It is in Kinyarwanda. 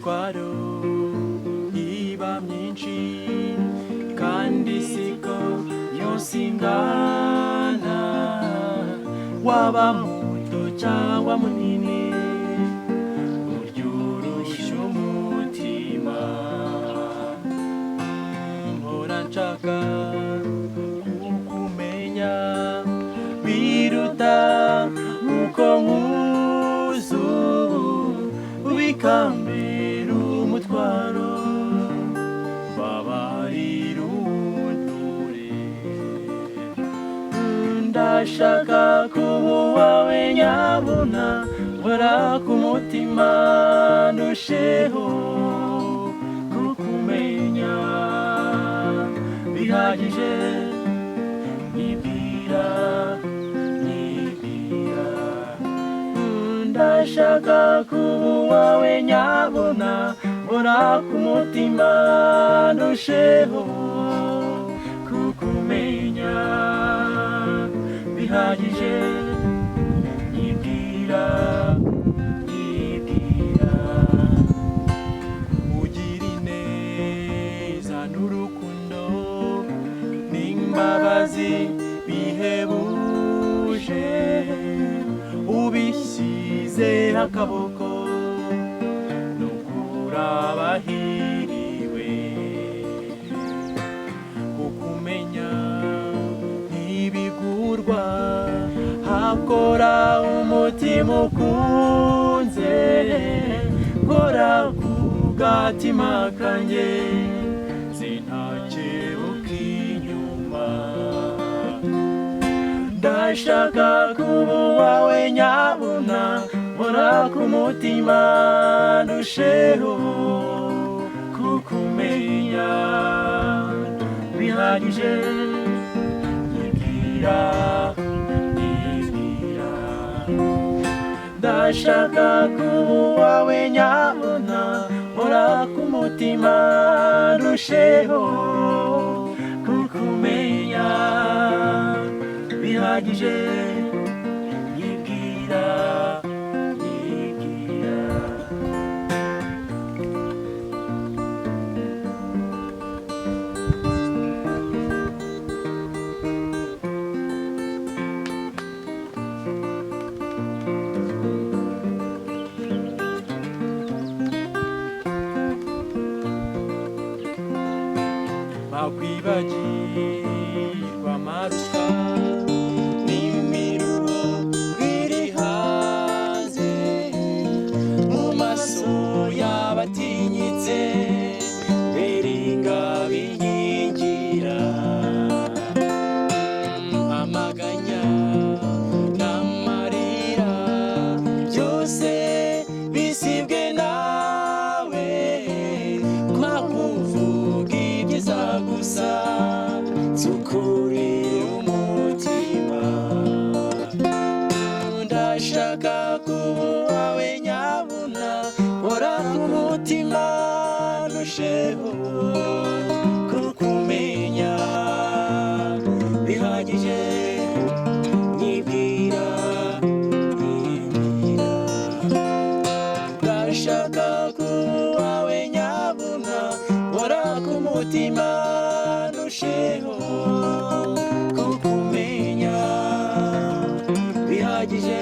imitwaro iba myinshi kandi siko yose ingana, waba muto cyangwa munini burya urusha umutima. Mpora nshaka kukumenya biruta uko nkuzi ubikambera umutwaro, babarira unture. Ndashaka kuba uwawe nyabuna, nkora ku mutima ndusheho kukumenya bihagije. Nyibwira ndashaka kuba uwawe nyabuna, nkora ku mutima ndusheho kukumenya bihagije. Nyibwira ugira ineza n'urukundo n'imbabazi bihebuje, ubishyize akaboko n'ukurabahiriwe. Kukumenya ntibigurwa, hakora umutima ukunze, kora ku gatima kanjye sintakebuka inyuma. Ndashaka kuba uwawe nyabuna, nkora ku mutima ndusheho kukumenya bihagije. Nyibwira ndashaka kuba uwawe nyabuna, nkora ku mutima ndusheho kukumenya bihagije. Nyibwira bakwibagirwa amaruswa n'imiruho biri hanze mu maso y'abatinyitse, beringa binkingira amaganya n'amarira byose bisibwe nawe. Twakuvuga ibyiza gusa, tukurira umutima. Ndashaka kuba uwawe nyabuna, nkora ku mutima ndusheho kukumenya bihagije. Nyibwira ndashaka kuba uwawe nyabuna, nkora ku mutima ndusheho kukumenya bihagije.